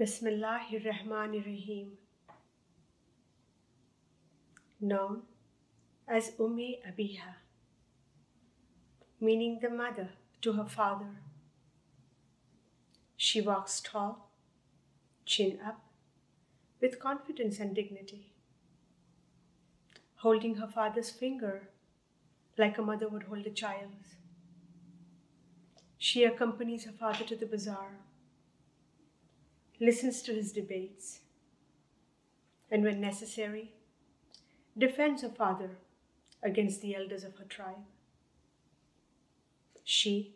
Bismillahirrahmanirrahim. Known as Ummi Abiha, meaning the mother to her father. She walks tall, chin up, with confidence and dignity, holding her father's finger like a mother would hold a child's. She accompanies her father to the bazaar, listens to his debates, and when necessary, defends her father against the elders of her tribe. She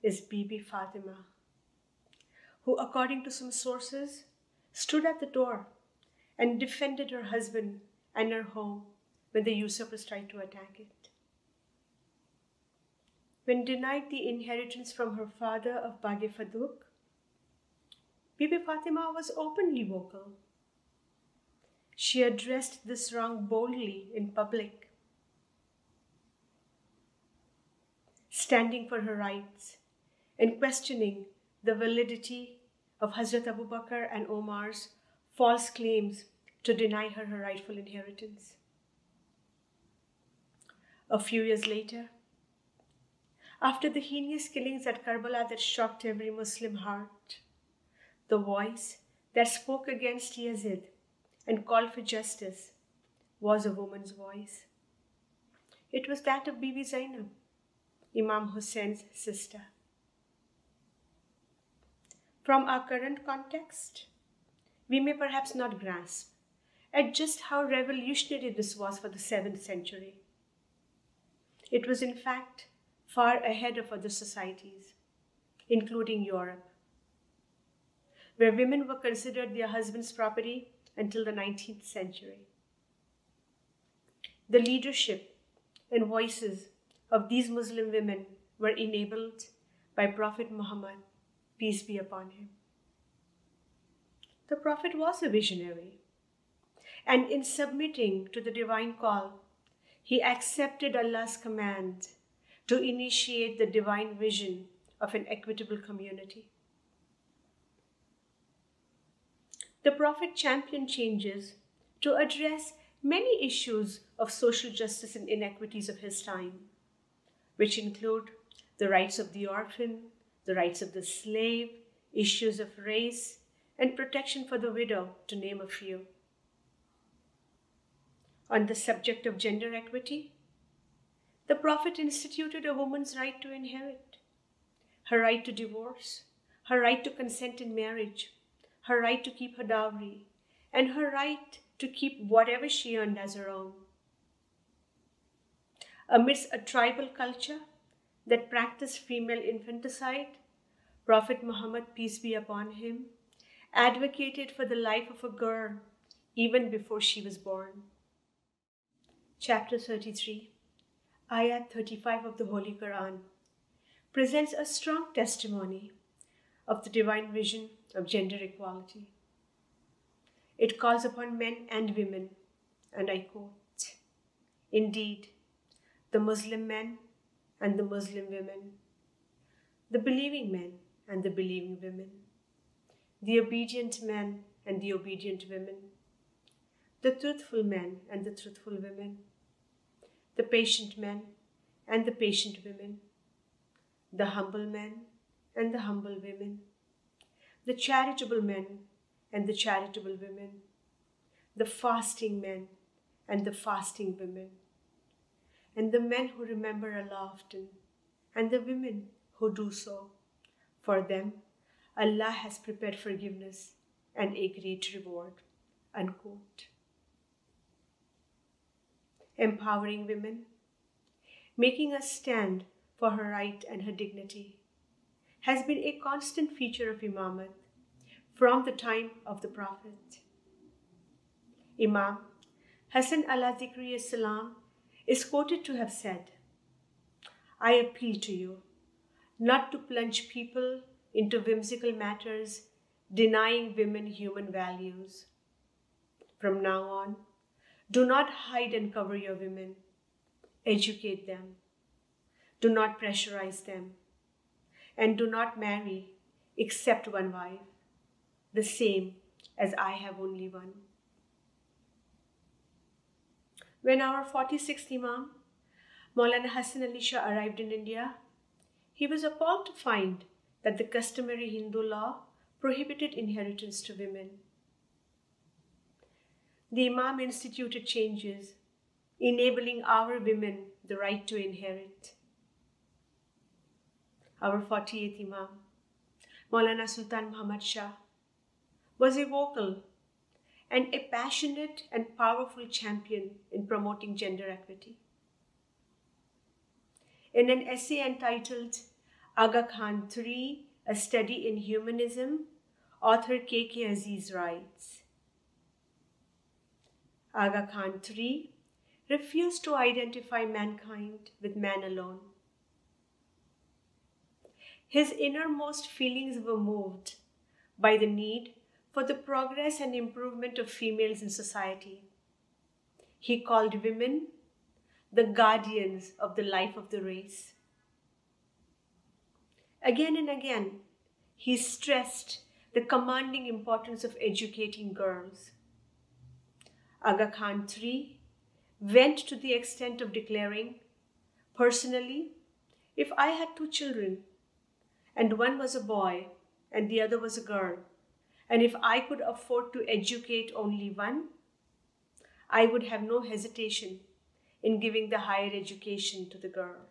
is Bibi Fatima, who, according to some sources, stood at the door and defended her husband and her home when the usurpers tried to attack it. When denied the inheritance from her father of Bage Faduk, Bibi Fatima was openly vocal. She addressed this wrong boldly in public, standing for her rights and questioning the validity of Hazrat Abu Bakr and Omar's false claims to deny her her rightful inheritance. A few years later, after the heinous killings at Karbala that shocked every Muslim heart, the voice that spoke against Yazid and called for justice was a woman's voice. It was that of Bibi Zainab, Imam Hussein's sister. From our current context, we may perhaps not grasp at just how revolutionary this was for the 7th century. It was in fact far ahead of other societies, including Europe, where women were considered their husband's property until the 19th century. The leadership and voices of these Muslim women were enabled by Prophet Muhammad, peace be upon him. The Prophet was a visionary, and in submitting to the divine call, he accepted Allah's command to initiate the divine vision of an equitable community. The Prophet championed changes to address many issues of social justice and inequities of his time, which include the rights of the orphan, the rights of the slave, issues of race, and protection for the widow, to name a few. On the subject of gender equity, the Prophet instituted a woman's right to inherit, her right to divorce, her right to consent in marriage, her right to keep her dowry, and her right to keep whatever she earned as her own. Amidst a tribal culture that practiced female infanticide, Prophet Muhammad, peace be upon him, advocated for the life of a girl even before she was born. Chapter 33, Ayat 35 of the Holy Quran presents a strong testimony of the divine vision of gender equality. It calls upon men and women, and I quote, "Indeed, the Muslim men and the Muslim women, the believing men and the believing women, the obedient men and the obedient women, the truthful men and the truthful women, the patient men and the patient women, the humble men and the humble women, the charitable men and the charitable women, the fasting men and the fasting women, and the men who remember Allah often, and the women who do so. For them, Allah has prepared forgiveness and a great reward." Unquote. Empowering women, making a stand for her right and her dignity, has been a constant feature of Imamat from the time of the Prophet. Imam Hassan al-Zikri as-Salam is quoted to have said, "I appeal to you not to plunge people into whimsical matters, denying women human values. From now on, do not hide and cover your women. Educate them. Do not pressurize them. And do not marry except one wife. the same as I have only one. When our 46th Imam, Maulana Hassan Ali Shah, arrived in India, he was appalled to find that the customary Hindu law prohibited inheritance to women. The Imam instituted changes, enabling our women the right to inherit. Our 48th Imam, Maulana Sultan Muhammad Shah, was a vocal and a passionate and powerful champion in promoting gender equity. In an essay entitled Aga Khan III, A Study in Humanism, author K.K. Aziz writes, Aga Khan III refused to identify mankind with man alone. His innermost feelings were moved by the need for the progress and improvement of females in society. He called women the guardians of the life of the race. Again and again, he stressed the commanding importance of educating girls. Aga Khan III went to the extent of declaring, personally, if I had 2 children, and one was a boy and the other was a girl, and if I could afford to educate only one, I would have no hesitation in giving the higher education to the girl.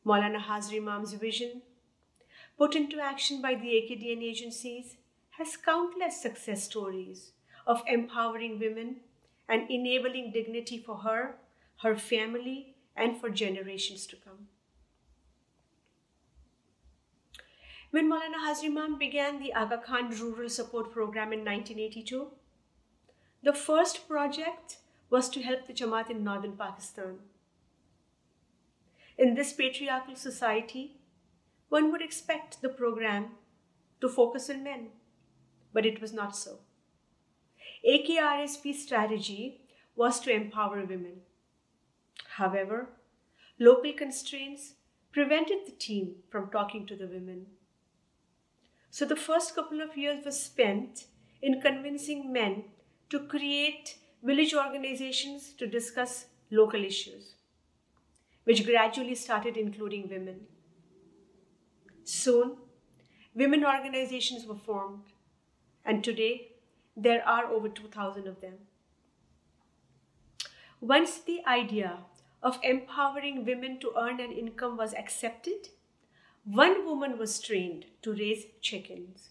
Maulana Hazar Imam's vision, put into action by the Acadian agencies, has countless success stories of empowering women and enabling dignity for her, her family, and for generations to come. When Maulana Hazar Imam began the Aga Khan Rural Support Program in 1982, the first project was to help the Jamaat in northern Pakistan. In this patriarchal society, one would expect the program to focus on men, but it was not so. AKRSP's strategy was to empower women. However, local constraints prevented the team from talking to the women. So the first couple of years was spent in convincing men to create village organizations to discuss local issues, which gradually started including women. Soon, women organizations were formed, and today there are over 2,000 of them. Once the idea of empowering women to earn an income was accepted, one woman was trained to raise chickens.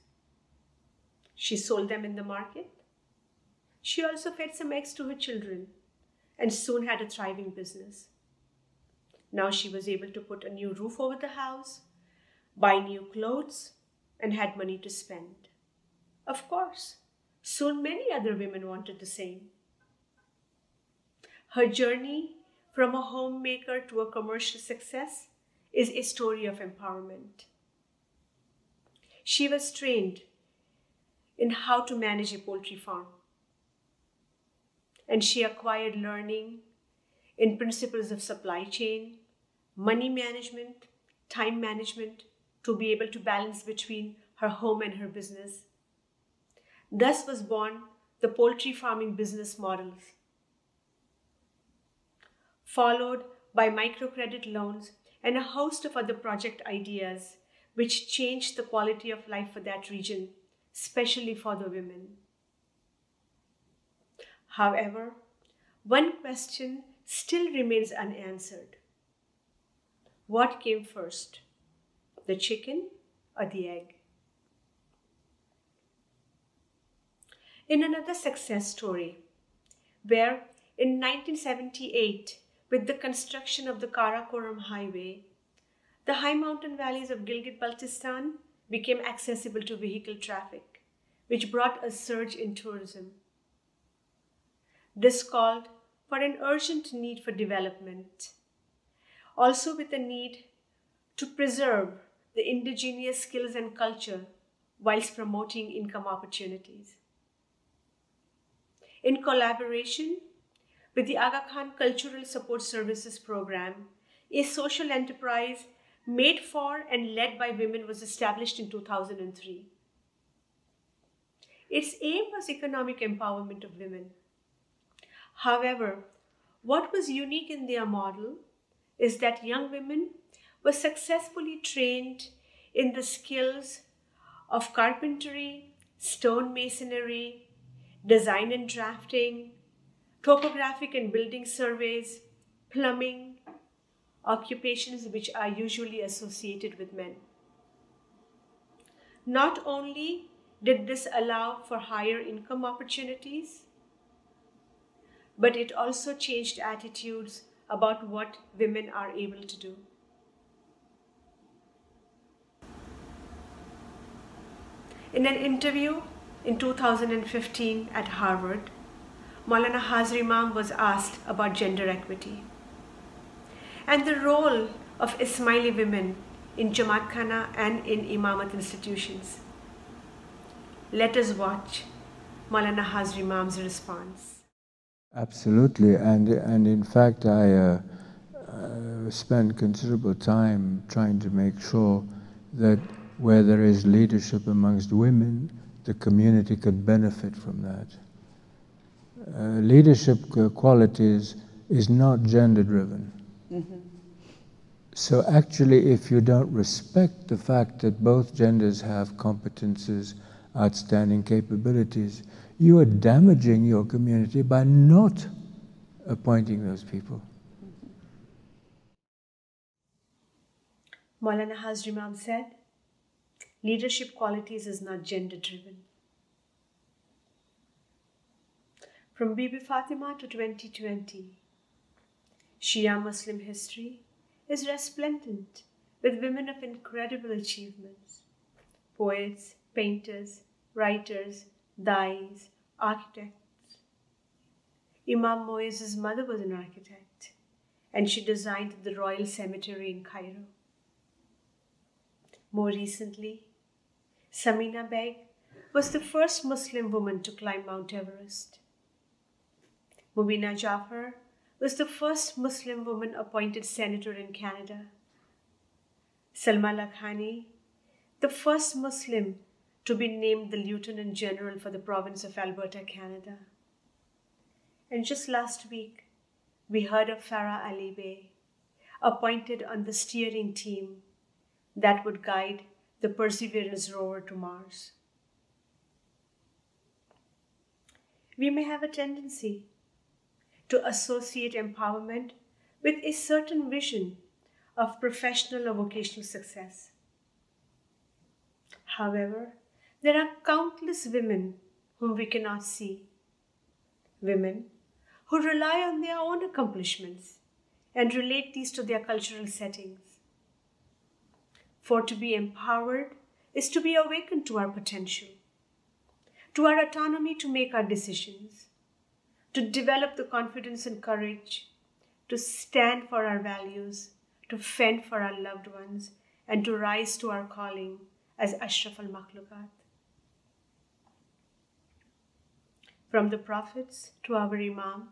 She sold them in the market. She also fed some eggs to her children and soon had a thriving business. Now she was able to put a new roof over the house, buy new clothes, and had money to spend. Of course, soon many other women wanted the same. Her journey from a homemaker to a commercial success is a story of empowerment. She was trained in how to manage a poultry farm, and she acquired learning in principles of supply chain, money management, time management to be able to balance between her home and her business. Thus was born the poultry farming business models, followed by microcredit loans and a host of other project ideas which changed the quality of life for that region, especially for the women. However, one question still remains unanswered. What came first, the chicken or the egg? In another success story, where in 1978, with the construction of the Karakoram Highway, the high mountain valleys of Gilgit-Baltistan became accessible to vehicle traffic, which brought a surge in tourism. This called for an urgent need for development, also with a need to preserve the indigenous skills and culture whilst promoting income opportunities. In collaboration with the Aga Khan Cultural Support Services Program, a social enterprise made for and led by women, was established in 2003. Its aim was economic empowerment of women. However, what was unique in their model is that young women were successfully trained in the skills of carpentry, stone masonry, design and drafting, topographic and building surveys, plumbing, occupations which are usually associated with men. Not only did this allow for higher income opportunities, but it also changed attitudes about what women are able to do. In an interview in 2015 at Harvard, Maulana Hazar Imam was asked about gender equity and the role of Ismaili women in Jamaat Khana and in Imamat institutions. Let us watch Maulana Hazar Imam's response. Absolutely, and in fact I spend considerable time trying to make sure that where there is leadership amongst women, the community can benefit from that. Leadership qualities is not gender driven. So actually, if you don't respect the fact that both genders have competences, outstanding capabilities, you are damaging your community by not appointing those people. Maulana Hazar Imam said, leadership qualities is not gender driven. From Bibi Fatima to 2020, Shia Muslim history is resplendent with women of incredible achievements. Poets, painters, writers, dais, architects. Imam Moise's mother was an architect, and she designed the Royal Cemetery in Cairo. More recently, Samina Beg was the first Muslim woman to climb Mount Everest. Mubina Jafar was the first Muslim woman appointed senator in Canada. Salma Lakhani, the first Muslim to be named the Lieutenant General for the province of Alberta, Canada. And just last week, we heard of Farah Ali Bey, appointed on the steering team that would guide the Perseverance rover to Mars. We may have a tendency to associate empowerment with a certain vision of professional or vocational success. However, there are countless women whom we cannot see. Women who rely on their own accomplishments and relate these to their cultural settings. For to be empowered is to be awakened to our potential, to our autonomy to make our decisions, to develop the confidence and courage, to stand for our values, to fend for our loved ones, and to rise to our calling as Ashraf al-Makhluqat. From the prophets to our Imam,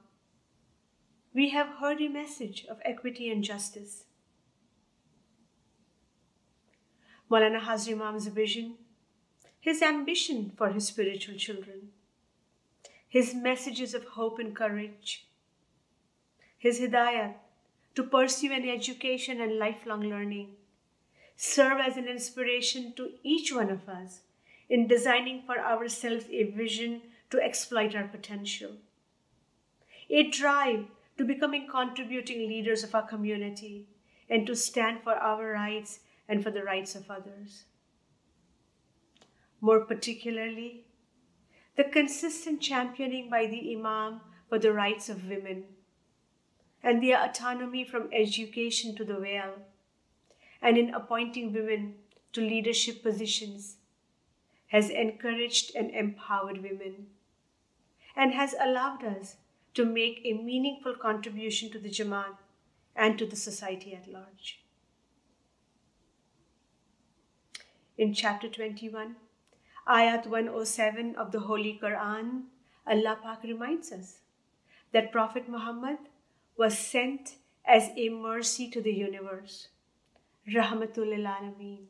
we have heard a message of equity and justice. Maulana Hazar Imam's vision, his ambition for his spiritual children, his messages of hope and courage, his hidayat to pursue an education and lifelong learning, serve as an inspiration to each one of us in designing for ourselves a vision to exploit our potential, a drive to becoming contributing leaders of our community and to stand for our rights and for the rights of others. More particularly, the consistent championing by the Imam for the rights of women and their autonomy from education to the veil, and in appointing women to leadership positions, has encouraged and empowered women and has allowed us to make a meaningful contribution to the Jamaat and to the society at large. In chapter 21, ayat 107 of the Holy Quran, Allah Pak reminds us that Prophet Muhammad was sent as a mercy to the universe, Rahmatul lil Alameen.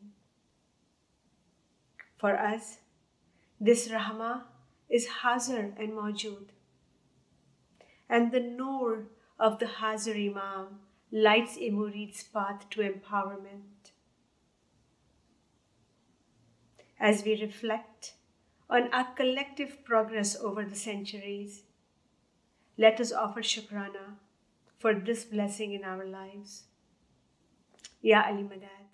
For us, this Rahmah is Hazar and Mawjood. And the Noor of the Hazar Imam lights a murid's path to empowerment. As we reflect on our collective progress over the centuries, let us offer shukrana for this blessing in our lives. Ya Ali Madad.